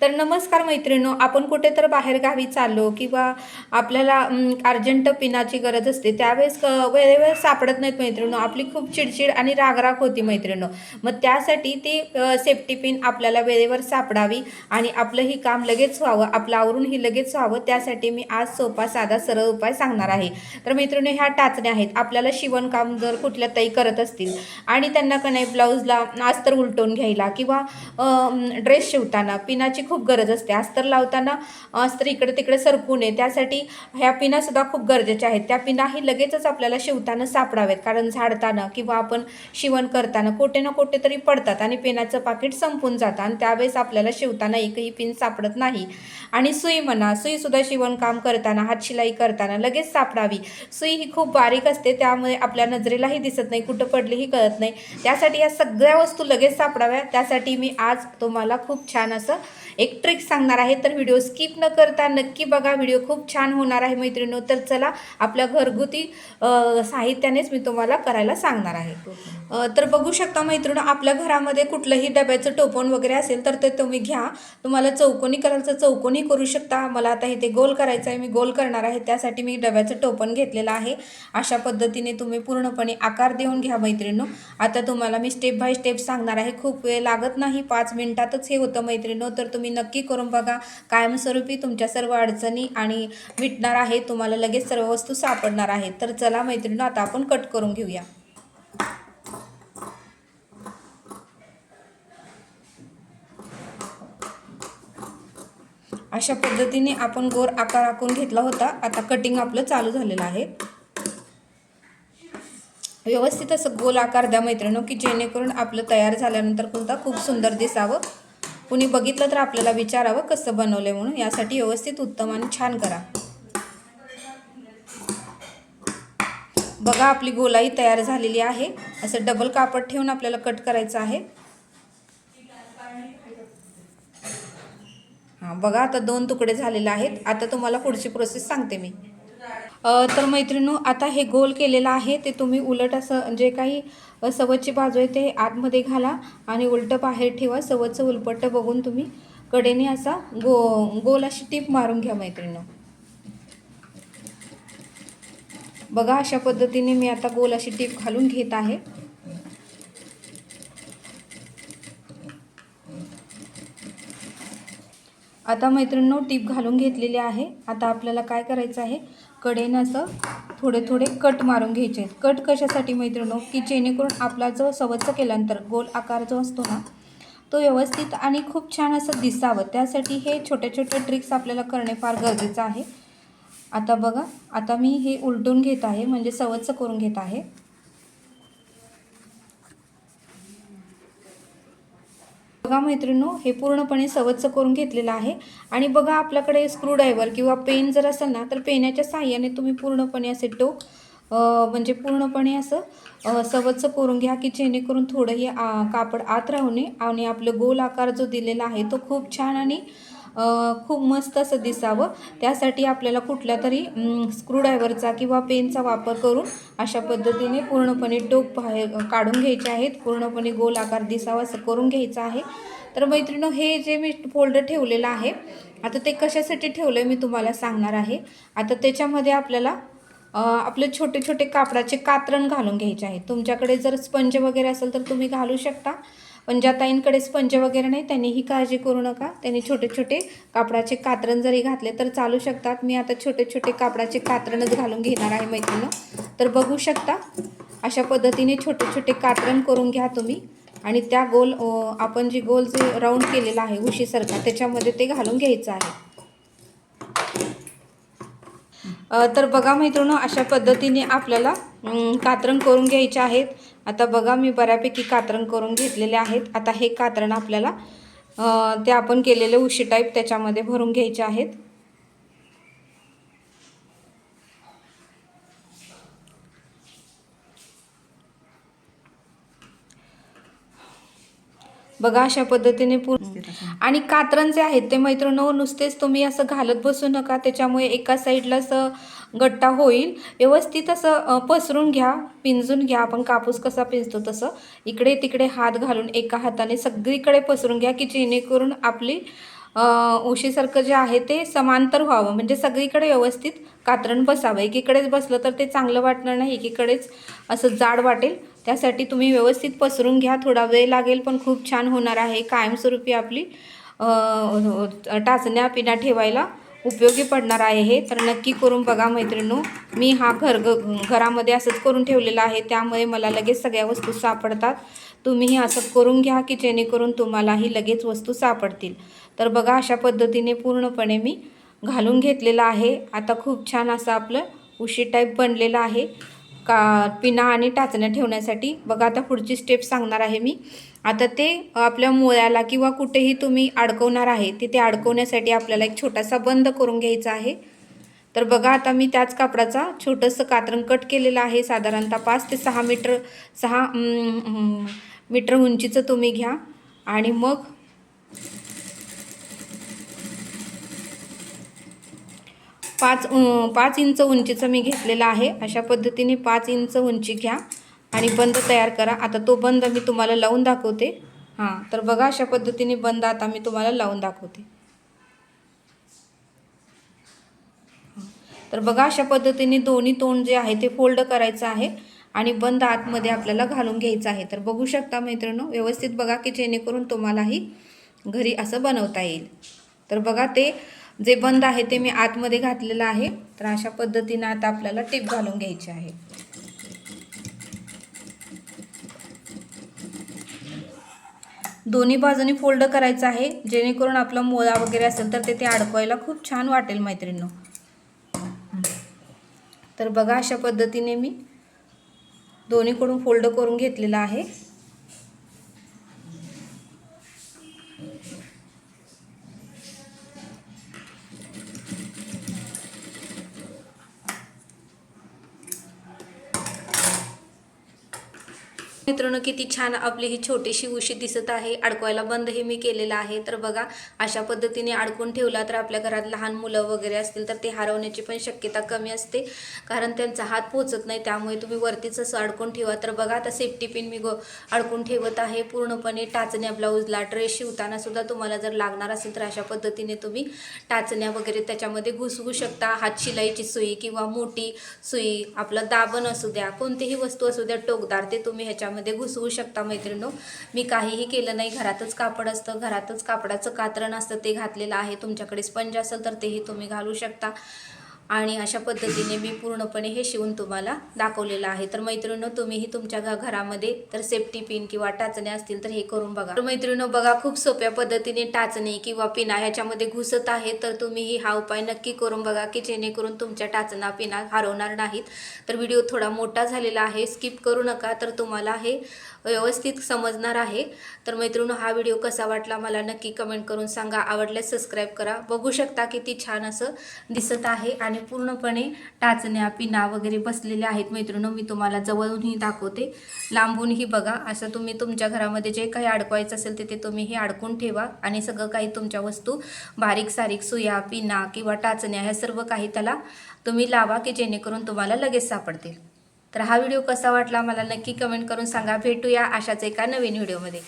तर नमस्कार मैत्रिणींनो, आपण कुठे तर बाहेर गावी चाललो किंवा आपल्याला अर्जंट पिनाची गरज असते त्यावेळेस वेळेवर सापडत नाहीत मैत्रिणींनो. आपली खूप चिडचिड आणि रागराग होती मैत्रिणींनो. मग त्यासाठी ती सेफ्टी पिन आपल्याला वेळेवर सापडावी आणि आपलंही काम लगेच व्हावं, आपलं आवरूनही लगेच व्हावं, त्यासाठी मी आज सोपा साधा सरळ उपाय सांगणार आहे. तर मैत्रिणींनो, ह्या टाचण्या आहेत. आपल्याला शिवणकाम जर कुठल्या ताई करत असतील आणि त्यांना का नाही ब्लाऊजला अस्तर उलटवून घ्यायला किंवा ड्रेस शिवताना पिनाची खूप गरज असते. अस्तर लावताना अस्तर इकडे तिकडे सरकू नये, त्यासाठी ह्या पिनासुद्धा खूप गरजेच्या आहेत. त्या पिनाही लगेचच आपल्याला शिवताना सापडावेत, कारण झाडताना किंवा आपण शिवण करताना कुठे ना कुठे तरी पडतात आणि पिनाचं पाकिट संपून जातं आणि त्यावेळेस आपल्याला शिवताना एकही पिन सापडत नाही. आणि सुई म्हणा, सुईसुद्धा शिवणकाम करताना, हातशिलाई करताना लगेच सापडावी. सुई ही खूप बारीक असते, त्यामुळे आपल्या नजरेलाही दिसत नाही, कुठं पडलीही कळत नाही. त्यासाठी या सगळ्या वस्तू लगेच सापडाव्या, त्यासाठी मी आज तुम्हाला खूप छान असं एक ट्रिक सांगणार आहे. तर व्हिडिओ स्किप न करता नक्की बघा, व्हिडिओ खूप छान होणार आहे मैत्रिणींनो. तर चला, आपल्या घरगुती साहित्यानेच मी तुम्हाला करायला सांगणार आहे. तर बघू शकता मैत्रिणींनो, आपल्या घरामध्ये कुठलंही डब्याचं टोपण वगैरे असेल तर ते तुम्ही घ्या. तुम्हाला चौकोनी करायचं चौकोनी करू शकता. मला आता इथे गोल करायचं आहे, मी गोल करणार आहे, त्यासाठी मी डब्याचं टोपण घेतलेलं आहे. अशा पद्धतीने तुम्ही पूर्णपणे आकार देऊन घ्या मैत्रिणींनो. आता तुम्हाला मी स्टेप बाय स्टेप सांगणार आहे, खूप वेळ लागत नाही, 5 मिनिटातच हे होतं मैत्रिणींनो. तर तुम्ही नक्की करून बघा, कायमस्वरूपी तुमच्या सर्व अडचणी आणि मिटणार आहे, तुम्हाला लगेच सर्व वस्तू सापडणार आहेत. तर चला मैत्रिणींनो, आता आपण कट करून घेऊया. अशा पद्धतीने आपण गोल आकार आखून घेतला होता. आता कटिंग आपलं चालू झालेलं आहे. व्यवस्थित असं गोल आकार द्या मैत्रिणींनो, की जेणेकरून आपलं तयार झाल्यानंतर सुद्धा खूप सुंदर दिसावं. कुणी बघितलं तर आपल्याला विचारावं कसं बनवलंय म्हणून. यासाठी व्यवस्थित उत्तम आणि छान करा. बघा, आपली गोलाई तयार झालेली आहे. असं डबल कापड ठेवून आपल्याला कट करायचं आहे. हां, बघा, आता 2 तुकडे झालेले आहेत. आता तुम्हाला पुढची प्रोसेस सांगते मी. तर मैत्रिणींनो, आता हे गोल केलेलं आहे ते तुम्ही उलट असं जे काही सवयची बाजू आहे ते आतमध्ये घाला आणि उलटं बाहेर ठेवा. सवयचं उलपट्टं बघून तुम्ही कडेने असा गोल अशी टीप मारून घ्या मैत्रिणींनो. बघा, अशा पद्धतीने मी आता गोल अशी टीप घालून घेत आहे. आता मैत्रिणींनो, टीप घालून घेतलेली आहे. आता आपल्याला काय करायचं आहे, कडेनं असं थोडे थोडे कट मारून घ्यायचे आहेत. कट कशासाठी मैत्रिणींनो, की जेणेकरून आपला जो सवच्च केल्यानंतर गोल आकार जो असतो ना, तो व्यवस्थित आणि खूप छान असं दिसावं, त्यासाठी हे छोटे छोटे ट्रिक्स आपल्याला करणे फार गरजेचं आहे. आता बघा, आता मी हे उलटून घेत आहे, म्हणजे सवच्च करून घेत आहे. बघा मैत्रिणींनो, हे पूर्णपणे सवच्च करून घेतलेलं आहे. आणि बघा, आपल्याकडे स्क्रूड्रायव्हर किंवा पेन जर असेल ना, तर पेनाच्या साहाय्याने तुम्ही पूर्णपणे असे टोक म्हणजे पूर्णपणे असं सवच्च करून घ्या, की जेणेकरून थोडंही कापड आत राहू नये आणि आपलं गोल आकार जो दिलेला आहे तो खूप छान आणि खूप मस्त असं दिसावं. त्यासाठी आपल्याला कुठल्या तरी स्क्रूड्रायव्हरचा किंवा पेनचा वापर करून अशा पद्धतीने पूर्णपणे टोक बाहेर काढून घ्यायचे आहेत. पूर्णपणे गोल आकार दिसावा असं करून घ्यायचं आहे. तर मैत्रिणींनो, हे जे मी फोल्डर ठेवलेलं आहे, आता ते कशासाठी ठेवलं आहे मी तुम्हाला सांगणार आहे. आता त्याच्यामध्ये आपल्याला आपले छोटे छोटे कापडाचे कात्रण घालून घ्यायचे आहेत. तुमच्याकडे जर स्पंज वगैरे असेल तर तुम्ही घालू शकता, पण ज्या ताईंकडे स्पंज वगैरे नाही त्यांनी ही काळजी करू नका. त्यांनी छोटे छोटे कापडाचे कात्रण जरी घातले तर चालू शकतात. मी आता छोटे छोटे कापडाचे कात्रणच घालून घेणार आहे मैत्रिणींनो. तर बघू शकता, अशा पद्धतीने छोटे छोटे कात्रण करून घ्या तुम्ही आणि त्या गोल आपण जे गोल जे राऊंड केलेला आहे उशीसारखा, त्याच्यामध्ये ते घालून घ्यायचं आहे. तर बघा मैत्रिणींनो, अशा पद्धतीने आपल्याला कात्रण करून घ्यायचे आहेत. आता बघा, मी बऱ्यापैकी कात्रण करून घेतलेले आहेत. आता हे कात्रण आपल्याला ते आपण केलेले उशी टाईप त्याच्यामध्ये भरून घ्यायचे आहेत. बघा, अशा पद्धतीने आणि कात्रण जे आहेत ते मैत्रिणींनो, नुसतेच तुम्ही असं घालत बसू नका, त्याच्यामुळे एका साईडला असं गट्टा होईल. व्यवस्थित असं पसरून घ्या, पिंजून घ्या. आपण कापूस कसा पिंजतो तसं इकडे तिकडे हात घालून एका हाताने सगळीकडे पसरून घ्या, की जेणेकरून आपली उशीसारखं जे आहे ते समांतर व्हावं, म्हणजे सगळीकडे व्यवस्थित कात्रण बसावं. एकीकडेच बसलं तर ते चांगलं वाटणार नाही, एकीकडेच असं जाड वाटेल. त्यासाठी तुम्ही व्यवस्थित पसरून घ्या. थोडा वेळ लागेल पण खूप छान होणार आहे. कायमस्वरूपी आपली टाचण्या पिना ठेवायला उपयोगी पडणार आहे हे. तर नक्की करून बघा मैत्रिणींनो. मी हा घरामध्ये असंच करून ठेवलेला आहे, त्यामुळे मला लगेच सगळ्या वस्तू सापडतात. तुम्हीही असं करून घ्या की जेणेकरून तुम्हालाही लगेच वस्तू सापडतील. तर बघा अशा पद्धतीने पूर्णपणे मी घालून घेतलेलं आहे. आता खूप छान असं आपलं उशी टाईप बनलेलं आहे पिना आणि टाचण्या ठेवण्यासाठी. बघा आता पुढची स्टेप सांगणार आहे मी. आता ते आपल्या मुळ्याला किंवा कुठेही तुम्ही अडकवणार आहे, तिथे अडकवण्यासाठी आपल्याला एक छोटासा बंद करून घ्यायचा आहे. तर बघा आता मी त्याच कापडाचा छोटंसं कात्रण कट केलेलं आहे. साधारणतः 5 ते 6 मीटर उंचीचं तुम्ही घ्या आणि मग 5 इंच उंचीचं मी घेतलेलं आहे. अशा पद्धतीने 5 इंच उंची घ्या आणि बंद तयार करा. आता तो बंद मी तुम्हाला लावून दाखवते. तर बघा अशा पद्धतीने बंद आता मी तुम्हाला लावून दाखवते. तर बघा अशा पद्धतीने दोन्ही तोंड जे आहे ते फोल्ड करायचं आहे आणि बंद आतमध्ये आपल्याला घालून घ्यायचं आहे. तर बघू शकता मैत्रिणींनो, व्यवस्थित बघा की जेणेकरून तुम्हालाही घरी असं बनवता येईल. तर बघा ते जे बंद आहे ते मी आतमध्ये घातलेलं आहे. तर अशा पद्धतीने आता आपल्याला टिप घालून घ्यायची आहे. दोन्ही बाजूनी फोल्ड करायचं आहे, जेणेकरून आपला मोळा वगैरे असेल तर ते अडकवायला खूप छान वाटेल मैत्रिणींनो. तर बघा अशा पद्धतीने मी दोन्हीकडून फोल्ड करून घेतलेला आहे. मित्रांनो, किती छान आपली ही छोटीशी उशी दिसत आहे. अडकवायला बंद हे मी केलेलं आहे. तर बघा अशा पद्धतीने अडकून ठेवला तर आपल्या घरात लहान मुलं वगैरे असतील तर ते हरवण्याची पण शक्यता कमी असते, कारण त्यांचा हात पोचत नाही. त्यामुळे तुम्ही वरतीच असं अडकून ठेवा. तर बघा आता सेफ्टी पिन मी अडकून ठेवत आहे पूर्णपणे. टाचण्या ब्लाऊजला ड्रेस शिवताना सुद्धा तुम्हाला जर लागणार असेल तर अशा पद्धतीने तुम्ही टाचण्या वगैरे त्याच्यामध्ये घुसवू शकता. हात शिलाईची सुई किंवा मोठी सुई, आपलं दाबण असू द्या, कोणतीही वस्तू असू द्या टोकदार, ते तुम्ही ह्याच्यामध्ये घुसवू शकता मैत्रिणींनो. मी काहीही केलं नाही, घरातच कापड असतं, घरातच कापडाचं कात्रण असतं ते घातलेलं आहे. तुमच्याकडे स्पंज असेल तर तेही तुम्ही घालू शकता. आणि अशा पद्धतीने मी पूर्णपणे हे शिवून तुम्हाला दाखवलेलं आहे. तर मैत्रिणींनो, तुम्हीही तुमच्या घरामध्ये तर सेफ्टी पिन किंवा टाचण्या असतील तर हे करून बघा. तर मैत्रिणींनो बघा, खूप सोप्या पद्धतीने टाचणी किंवा पिना ह्याच्यामध्ये घुसत आहे. तर तुम्हीही हा उपाय नक्की करून बघा की जेणेकरून तुमच्या टाचणा पिना हरवणार नाहीत. तर व्हिडिओ थोडा मोठा झालेला आहे, स्किप करू नका, तर तुम्हाला हे व्यवस्थित समजणार आहे. तर मैत्रिणींनो, हा व्हिडिओ कसा वाटला मला नक्की कमेंट करून सांगा. आवडल्यास सबस्क्राईब करा. बघू शकता किती छान असं दिसत आहे आणि पूर्णपणे टाचण्या पिना वगैरे बसलेल्या आहेत मैत्रिणींनो. मी तुम्हाला जवळूनही दाखवते, लांबूनही बघा. असं तुम्ही तुमच्या घरामध्ये जे काही अडकवायचं असेल ते तुम्ही हे अडकून ठेवा आणि सगळं काही तुमच्या वस्तू बारीक सारीक सुया पिना किंवा टाचण्या ह्या सर्व काही त्याला तुम्ही लावा की जेणेकरून तुम्हाला लगेच सापडतील. तर हा व्हिडिओ कसा वाटला मला नक्की कमेंट करून सांगा. भेटूया अशाच एका नवीन व्हिडिओमध्ये.